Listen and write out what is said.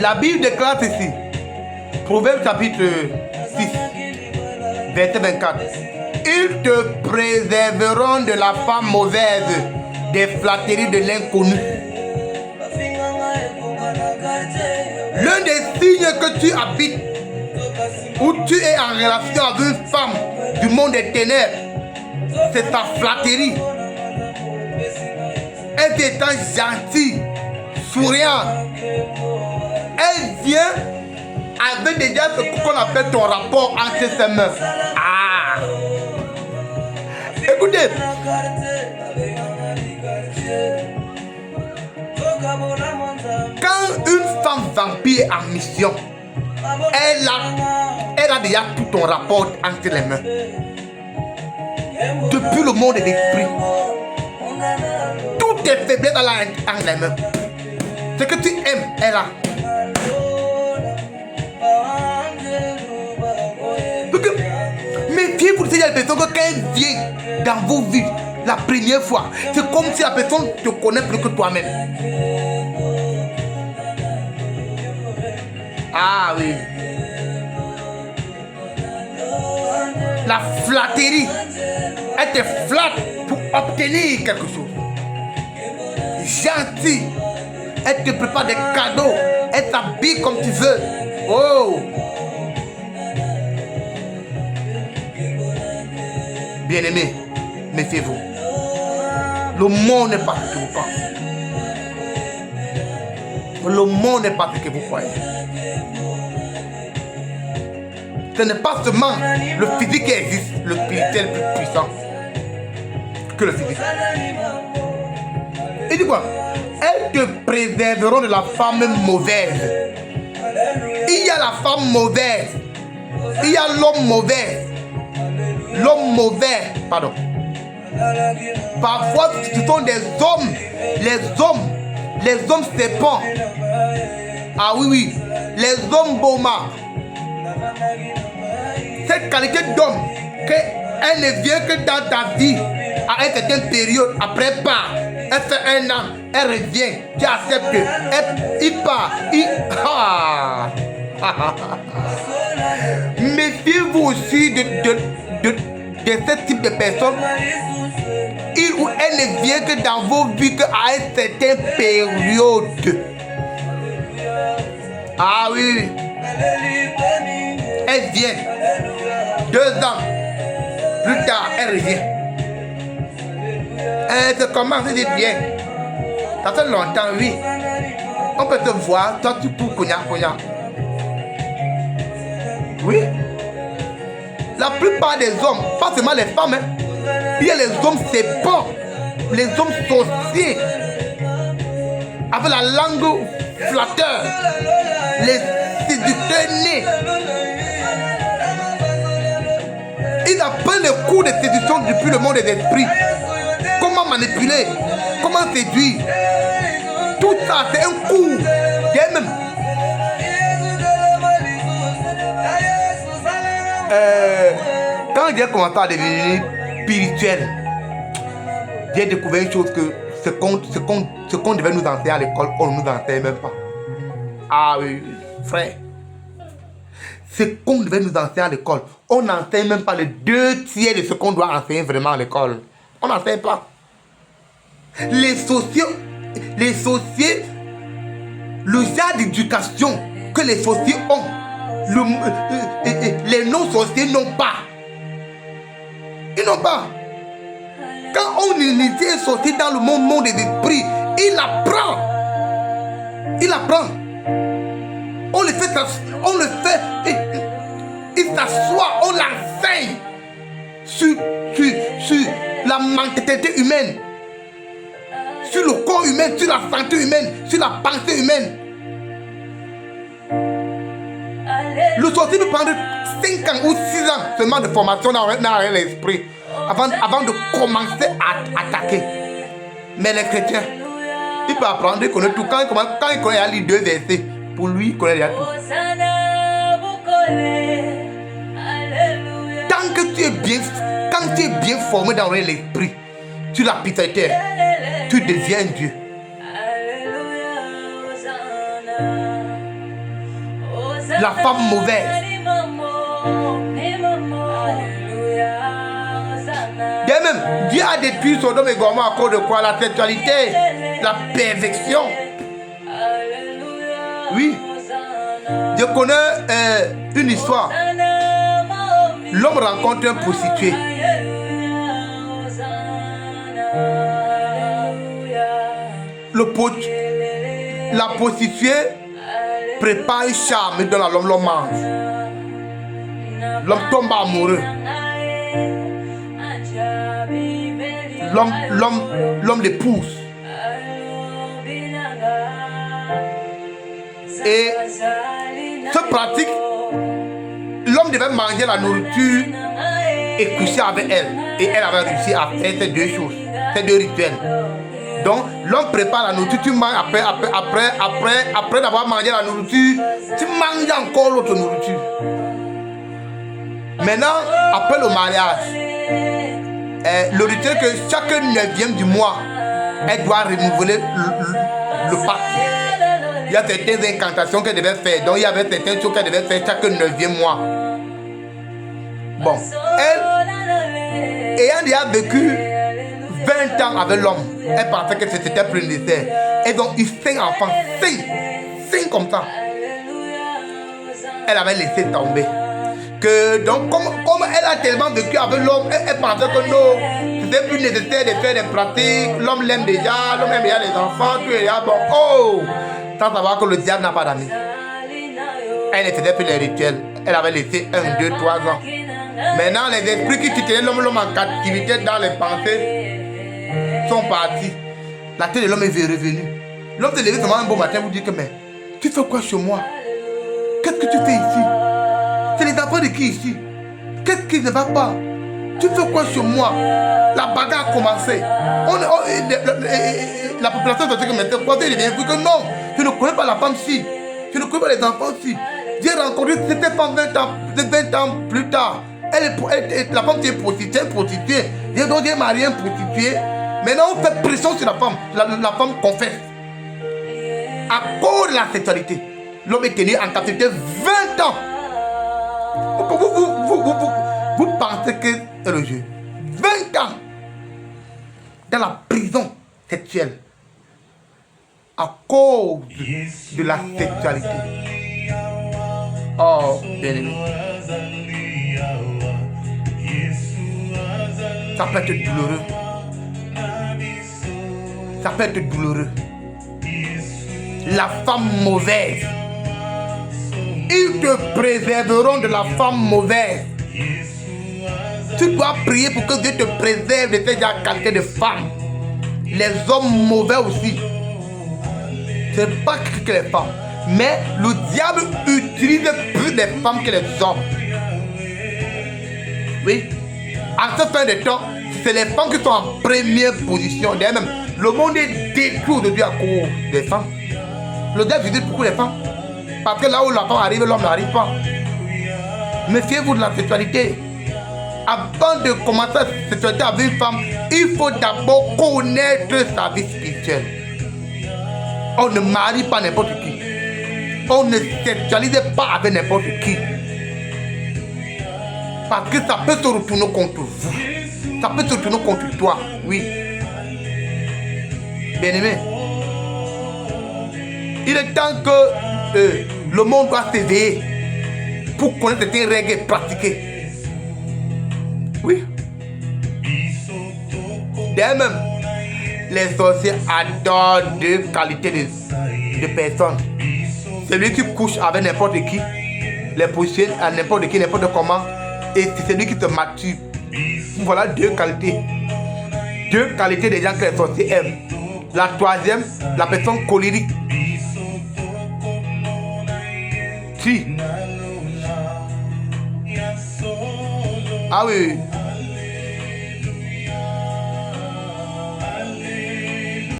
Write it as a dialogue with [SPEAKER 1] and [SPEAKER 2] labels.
[SPEAKER 1] La Bible déclare ceci. Proverbe chapitre 6, verset 24. Ils te préserveront de la femme mauvaise, des flatteries de l'inconnu. L'un des signes que tu habites, où tu es en relation avec une femme du monde des ténèbres, c'est ta flatterie. Elle étant gentille, souriante, elle vient avec déjà ce qu'on appelle ton rapport entre ses mains. Ah! Écoutez, quand une femme vampire est en mission, elle a déjà tout ton rapport entre les mains. Depuis le monde de l'esprit, toutes tes faiblesses, elle a entre les mains. Ce que tu aimes, elle a. Donc, méfiez-vous de cette personne que quand elle vient dans vos vies la première fois, c'est comme si la personne te connaît plus que toi-même. Ah oui. La flatterie. Elle te flatte pour obtenir quelque chose. Gentil. Elle te prépare des cadeaux. Elle t'habille comme tu veux. Oh. Bien-aimés, méfiez-vous. Le monde n'est pas ce que vous pensez. Le monde n'est pas ce que vous croyez. Ce n'est pas seulement le physique qui existe, le spirituel plus puissant que le physique. Il dit quoi? Elles te préserveront de la femme mauvaise. Il y a la femme mauvaise. Il y a l'homme mauvais. L'homme mauvais, pardon. Parfois, ce sont des hommes. Les hommes serpents. Ah oui, oui. Les hommes baumards. Cette qualité d'homme, qu'elle ne vient que dans ta vie, à une certaine période, après part, elle fait un an, elle revient, tu acceptes, il part, ah. Méfiez-vous aussi de ce type de personnes. Il ou elle ne vient que dans vos vies qu'à une certaine période. Ah oui. Elle vient. 2 ans. Plus tard, elle revient. Elle se commence, elle dit bien. Ça fait longtemps, oui. On peut te voir, toi tu peux cognac. Oui. La plupart des hommes, pas seulement les femmes, hein. Il y a les hommes serpents, les hommes sorciers, avec la langue flatteur, les séducteurs nés. Ils apprennent les cours de séduction depuis le monde des esprits. Comment manipuler, comment séduire. Tout ça, c'est un cours. Même. Quand j'ai commencé à devenir spirituel, j'ai découvert une chose que ce qu'on devait nous enseigner à l'école, on ne nous enseigne même pas. Ah oui, frère. Ce qu'on devait nous enseigner à l'école, on n'enseigne même pas les 2/3 de ce qu'on doit enseigner vraiment à l'école. On n'enseigne pas. Les sorciers, le genre d'éducation que les sorciers ont, les non-sorciers n'ont pas. Ils n'ont pas. Quand on initie un sorcier dans le monde des esprits, il apprend. On le fait, il s'assoit, on l'enseigne sur la mentalité humaine, sur le corps humain, sur la santé humaine, sur la pensée humaine. Le sorcier peut prendre 5 ans ou 6 ans seulement de formation dans l'esprit avant de commencer à attaquer. Mais les chrétiens, il peut apprendre, il connaît tout. Quand il connaît à lire 2 versets, pour lui, il connaît déjà tout. Tant que quand tu es bien formé dans l'esprit, sur la pitié, tu deviens un Dieu. la femme mauvaise. Et même, Dieu a détruit Sodome et Gomorrhe à cause de quoi? La sexualité, la perfection. Oui. Je connais une histoire. L'homme rencontre un prostitué. La prostituée prépare un charme dans l'homme mange. L'homme tombe amoureux. L'homme l'épouse. Et ce pratique, l'homme devait manger la nourriture et coucher avec elle. Et elle avait réussi à faire ces deux choses, ces deux rituels. Donc, l'homme prépare la nourriture, tu manges après d'avoir mangé la nourriture, tu manges encore l'autre nourriture. Maintenant, après le mariage, le rituel que chaque 9e du mois, elle doit renouveler le pacte. Il y a certaines incantations qu'elle devait faire. Donc il y avait certaines choses qu'elle devait faire chaque 9e mois. Bon, elle, ayant déjà vécu 20 ans avec l'homme, elle pensait que c'était plus nécessaire. Et donc il 5 enfants, 5 comme ça. Elle avait laissé tomber. Que donc comme elle a tellement vécu avec l'homme, elle pensait que non, c'était plus nécessaire de faire des pratiques. L'homme l'aime déjà, l'homme aime déjà les enfants, tout est déjà bon. Oh, sans savoir que le diable n'a pas d'amis. Elle ne faisait plus les rituels. Elle avait laissé 1, 2, 3 ans. Maintenant, les esprits qui tenaient l'homme en captivité dans les pensées sont partis. La tête de l'homme est revenue. L'homme s'est levé seulement un beau matin pour dire que mais tu fais quoi chez moi? Qu'est-ce que tu fais ici? C'est les enfants de qui ici? Qu'est-ce qui ne va pas? Tu fais quoi chez moi? La bagarre a commencé. La population se dit que maintenant, quoi, il vient que non, je ne connais pas la femme-ci. Je ne connais pas les enfants-ci. J'ai rencontré cette femme 20 ans plus tard. La femme qui est prostituée. J'ai marié un prostitué. Maintenant, on fait pression sur la femme. La femme confesse. À cause de la sexualité, l'homme est tenu en captivité 20 ans. Vous pensez que c'est le jeu? 20 ans dans la prison sexuelle à cause de la sexualité. Oh, bien aimé. Ça peut être douloureux. Ça peut être douloureux. La femme mauvaise. Ils te préserveront de la femme mauvaise. Tu dois prier pour que Dieu te préserve de ces qualités de femme. Les hommes mauvais aussi. Ce n'est pas que les femmes. Mais le diable utilise plus les femmes que les hommes. Oui. En ce fin de temps, c'est les femmes qui sont en première position. D'ailleurs même, le monde est détruit aujourd'hui à cause des femmes. Le diable utilise beaucoup les femmes. Parce que là où la femme arrive, l'homme n'arrive pas. Méfiez-vous de la sexualité. Avant de commencer la sexualité avec une femme, il faut d'abord connaître sa vie spirituelle. On ne marie pas n'importe qui. On ne sexualise pas avec n'importe qui. Parce que ça peut se retourner contre vous. Ça peut se retourner contre toi. Oui. Bien aimé. Il est temps que le monde doit s'éveiller pour connaître certaines règles et pratiquer. Oui. D'ailleurs même, les sorciers adorent deux qualités de personnes. Celui qui couche avec n'importe qui, les positionne à n'importe qui, n'importe comment, et c'est celui qui te mature. Voilà deux qualités. Deux qualités des gens que les sorciers aiment. La troisième, la personne colérique. Si. Ah oui.